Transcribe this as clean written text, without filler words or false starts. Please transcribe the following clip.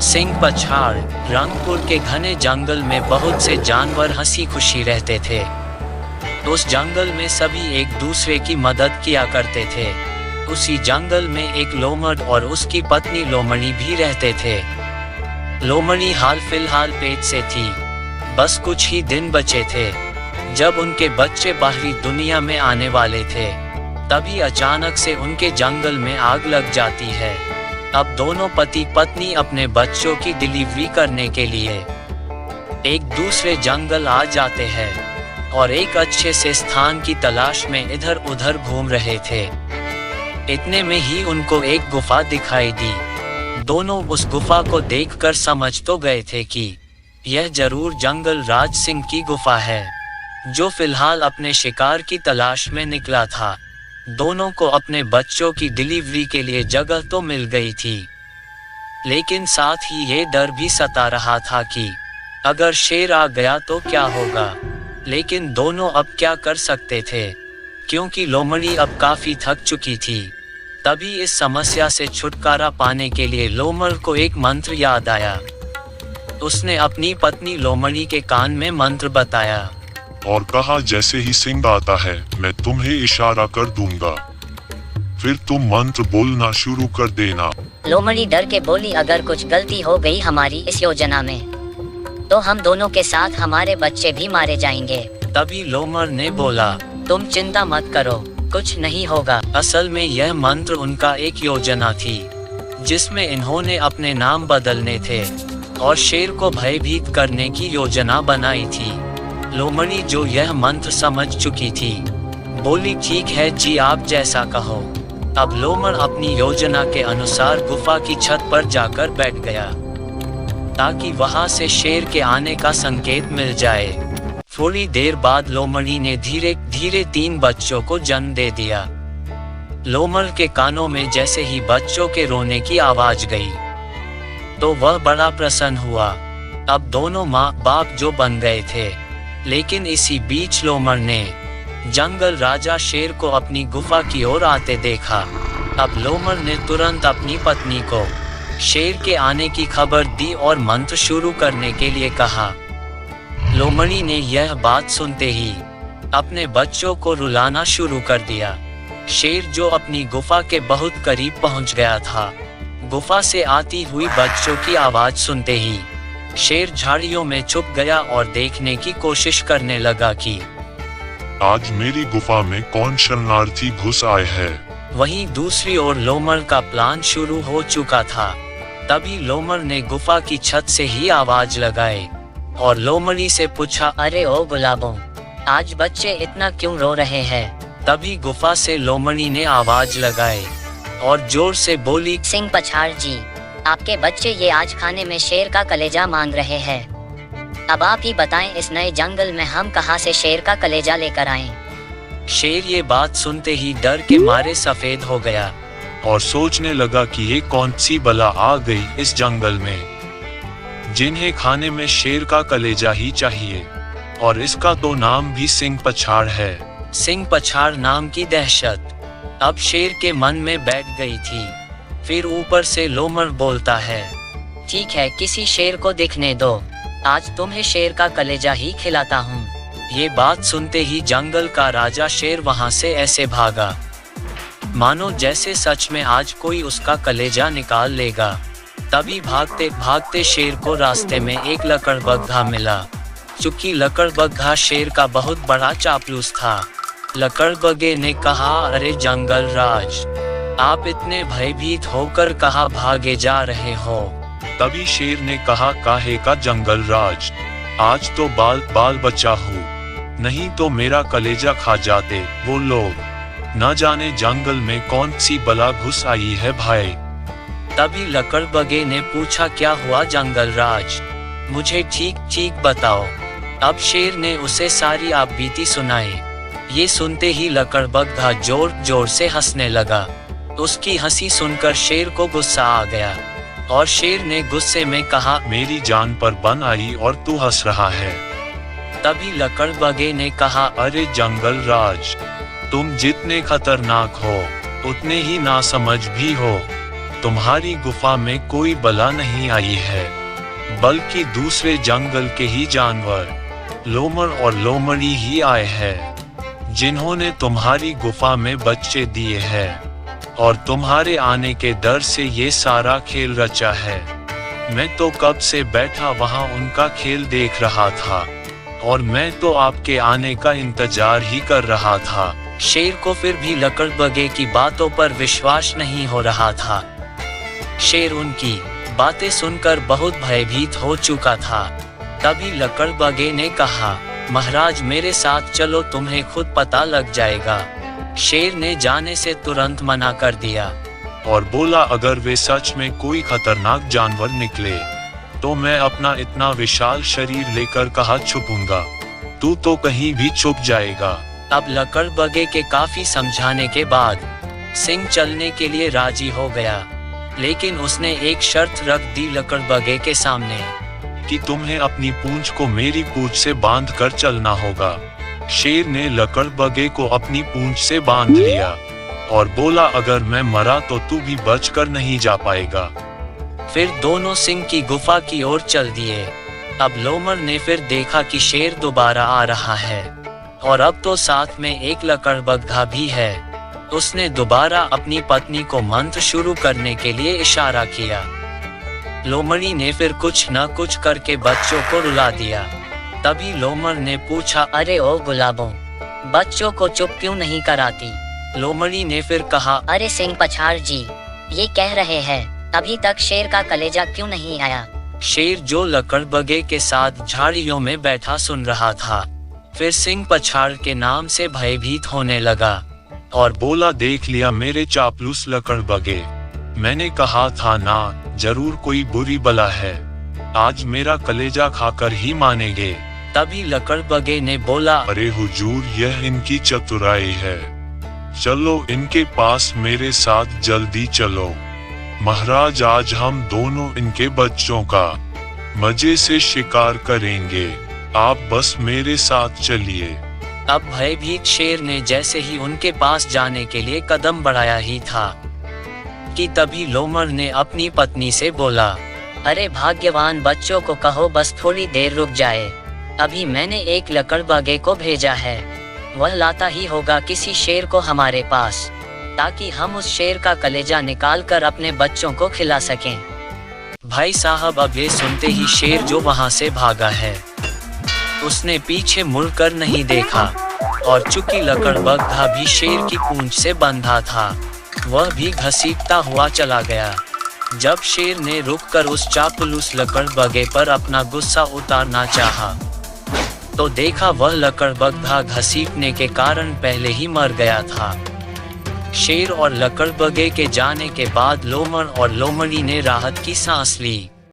सिंह पछाड़। रंगपुर के घने जंगल में बहुत से जानवर हंसी खुशी रहते थे। उस जंगल में सभी एक दूसरे की मदद किया करते थे। उसी जंगल में एक लोमड़ और उसकी पत्नी लोमड़ी भी रहते थे। लोमड़ी हाल फिलहाल पेट से थी, बस कुछ ही दिन बचे थे। जब उनके बच्चे बाहरी दुनिया में आने वाले थे, तभी अचानक से उनके जंगल में आग लग जाती है। अब दोनों पति पत्नी अपने बच्चों की डिलीवरी करने के लिए एक दूसरे जंगल आ जाते हैं और एक अच्छे से स्थान की तलाश में इधर उधर घूम रहे थे। इतने में ही उनको एक गुफा दिखाई दी। दोनों उस गुफा को देखकर समझ तो गए थे कि यह जरूर जंगल राज सिंह की गुफा है, जो फिलहाल अपने शिकार की तलाश में निकला था। दोनों को अपने बच्चों की डिलीवरी के लिए जगह तो मिल गई थी, लेकिन साथ ही ये डर भी सता रहा था कि अगर शेर आ गया तो क्या होगा। लेकिन दोनों अब क्या कर सकते थे, क्योंकि लोमड़ी अब काफी थक चुकी थी। तभी इस समस्या से छुटकारा पाने के लिए लोमड़ को एक मंत्र याद आया। उसने अपनी पत्नी लोमड़ी के कान में मंत्र बताया और कहा, जैसे ही सिंह आता है मैं तुम्हें इशारा कर दूंगा, फिर तुम मंत्र बोलना शुरू कर देना। लोमड़ी डर के बोली, अगर कुछ गलती हो गई हमारी इस योजना में, तो हम दोनों के साथ हमारे बच्चे भी मारे जाएंगे। तभी लोमड़ ने बोला, तुम चिंता मत करो, कुछ नहीं होगा। असल में यह मंत्र उनका एक योजना थी, जिसमें इन्होंने अपने नाम बदलने थे और शेर को भयभीत करने की योजना बनाई थी। लोमड़ी जो यह मंत्र समझ चुकी थी, बोली, ठीक है जी, आप जैसा कहो। अब लोमड़ अपनी योजना के अनुसार गुफा की छत पर जाकर बैठ गया, ताकि वहां से शेर के आने का संकेत मिल जाए। थोड़ी देर बाद लोमड़ी ने धीरे धीरे 3 बच्चों को जन्म दे दिया। लोमड़ के कानों में जैसे ही बच्चों के रोने की आवाज गई, तो वह बड़ा प्रसन्न हुआ। अब दोनों माँ बाप जो बन गए थे। लेकिन इसी बीच लोमड़ ने जंगल राजा शेर को अपनी गुफा की ओर आते देखा। अब लोमड़ ने तुरंत अपनी पत्नी को शेर के आने की खबर दी और मंत्र शुरू करने के लिए कहा। लोमड़ी ने यह बात सुनते ही अपने बच्चों को रुलाना शुरू कर दिया। शेर जो अपनी गुफा के बहुत करीब पहुंच गया था, गुफा से आती हुई बच्चों की आवाज सुनते ही शेर झाड़ियों में छुप गया और देखने की कोशिश करने लगा कि आज मेरी गुफा में कौन शरणार्थी घुस आए हैं। वहीं दूसरी ओर लोमड़ का प्लान शुरू हो चुका था। तभी लोमड़ ने गुफा की छत से ही आवाज लगाई और लोमड़ी से पूछा, अरे ओ गुलाबों, आज बच्चे इतना क्यों रो रहे हैं? तभी गुफा से लोमड़ी ने आवाज लगाई और जोर से बोली, सिंह पछाड़ जी, आपके बच्चे ये आज खाने में शेर का कलेजा मांग रहे हैं। अब आप ही बताएं, इस नए जंगल में हम कहां से शेर का कलेजा लेकर आएं? शेर ये बात सुनते ही डर के मारे सफेद हो गया और सोचने लगा कि ये कौन सी बला आ गई इस जंगल में, जिन्हें खाने में शेर का कलेजा ही चाहिए, और इसका तो नाम भी सिंह पछाड़ है। सिंह पछाड़ नाम की दहशत अब शेर के मन में बैठ गई थी। फिर ऊपर से लोमड़ बोलता है, ठीक है, किसी शेर को दिखने दो, आज तुम्हें शेर का कलेजा ही खिलाता हूँ। ये बात सुनते ही जंगल का राजा शेर वहां से ऐसे भागा, मानो जैसे सच में आज कोई उसका कलेजा निकाल लेगा। तभी भागते भागते शेर को रास्ते में एक लकड़बग्घा मिला। चूंकि लकड़बग्घा शेर का बहुत बड़ा चापलूस था, लकड़बग्घे ने कहा, अरे जंगल राज, आप इतने भयभीत होकर कहाँ भागे जा रहे हो? तभी शेर ने कहा, काहे का जंगल राज, आज तो बाल बचा हूँ, नहीं तो मेरा कलेजा खा जाते वो लोग। न जाने जंगल में कौन सी बला घुस आई है भाई। तभी लकड़बग्घे ने पूछा, क्या हुआ जंगल राज, मुझे ठीक ठीक बताओ। अब शेर ने उसे सारी आपबीती सुनाई। ये सुनते ही लकड़बग्घा जोर जोर से हंसने लगा। उसकी हंसी सुनकर शेर को गुस्सा आ गया और शेर ने गुस्से में कहा, मेरी जान पर बन आई और तू हंस रहा है। तभी लकड़बग्घे ने कहा, अरे जंगल राज, तुम जितने खतरनाक हो उतने ही नासमझ भी हो। तुम्हारी गुफा में कोई बला नहीं आई है, बल्कि दूसरे जंगल के ही जानवर लोमड़ और लोमड़ी ही आए हैं, जिन्होंने तुम्हारी गुफा में बच्चे दिए हैं और तुम्हारे आने के डर से ये सारा खेल रचा है। मैं तो कब से बैठा वहां उनका खेल देख रहा था और मैं तो आपके आने का इंतजार ही कर रहा था। शेर को फिर भी लकड़बगे की बातों पर विश्वास नहीं हो रहा था। शेर उनकी बातें सुनकर बहुत भयभीत हो चुका था। तभी लकड़बगे ने कहा, महाराज मेरे साथ चलो, तुम्हें खुद पता लग जाएगा। शेर ने जाने से तुरंत मना कर दिया और बोला, अगर वे सच में कोई खतरनाक जानवर निकले तो मैं अपना इतना विशाल शरीर लेकर कहाँ छुपूंगा, तू तो कहीं भी छुप जाएगा। अब लकड़बगे के काफी समझाने के बाद सिंह चलने के लिए राजी हो गया, लेकिन उसने एक शर्त रख दी लकड़बगे के सामने कि तुम्हें अपनी पूंछ को मेरी पूंछ से बांध कर चलना होगा। शेर ने लकड़बगे को अपनी पूंछ से बांध लिया और बोला, अगर मैं मरा तो तू भी बचकर नहीं जा पाएगा। फिर दोनों सिंह की गुफा की ओर चल दिए। अब लोमड़ ने फिर देखा कि शेर दोबारा आ रहा है और अब तो साथ में एक लकड़बग्घा भी है। उसने दोबारा अपनी पत्नी को मंत्र शुरू करने के लिए इशारा किया। लोमड़ी ने फिर कुछ न कुछ करके बच्चों को रुला दिया। तभी लोमड़ ने पूछा, अरे ओ गुलाबों, बच्चों को चुप क्यों नहीं कराती? लोमड़ी ने फिर कहा, अरे सिंह पछाड़ जी, ये कह रहे हैं अभी तक शेर का कलेजा क्यों नहीं आया? शेर जो लकड़बगे के साथ झाड़ियों में बैठा सुन रहा था, फिर सिंह पछाड़ के नाम से भयभीत होने लगा और बोला, देख लिया मेरे चापलूस लकड़बगे, मैंने कहा था ना, जरूर कोई बुरी बला है, आज मेरा कलेजा खाकर ही मानेंगे। तभी लकड़बगे ने बोला, अरे हुजूर, यह इनकी चतुराई है, चलो इनके पास मेरे साथ जल्दी चलो। महाराज, आज हम दोनों इनके बच्चों का मजे से शिकार करेंगे, आप बस मेरे साथ चलिए। अब भयभीत शेर ने जैसे ही उनके पास जाने के लिए कदम बढ़ाया ही था कि तभी लोमड़ ने अपनी पत्नी से बोला, अरे भाग्यवान बच्चों को कहो बस थोड़ी देर रुक जाए, अभी मैंने एक लकड़बगे को भेजा है, वह लाता ही होगा किसी शेर को हमारे पास, ताकि हम उस शेर का कलेजा निकाल कर अपने बच्चों को खिला सकें। भाई साहब, अब ये सुनते ही शेर जो वहां से भागा है, उसने पीछे मुड़कर नहीं देखा और चूंकि लकड़बग्घा भी शेर की पूंछ से बंधा था, वह भी घसीटता हुआ चला गया। जब शेर ने रुककर उस चापलूस लकड़बगे पर अपना गुस्सा उतारना चाहा, तो देखा वह लकड़बग्घा घसीटने के कारण पहले ही मर गया था। शेर और लकड़बगे के जाने के बाद लोमड़ और लोमड़ी ने राहत की सांस ली।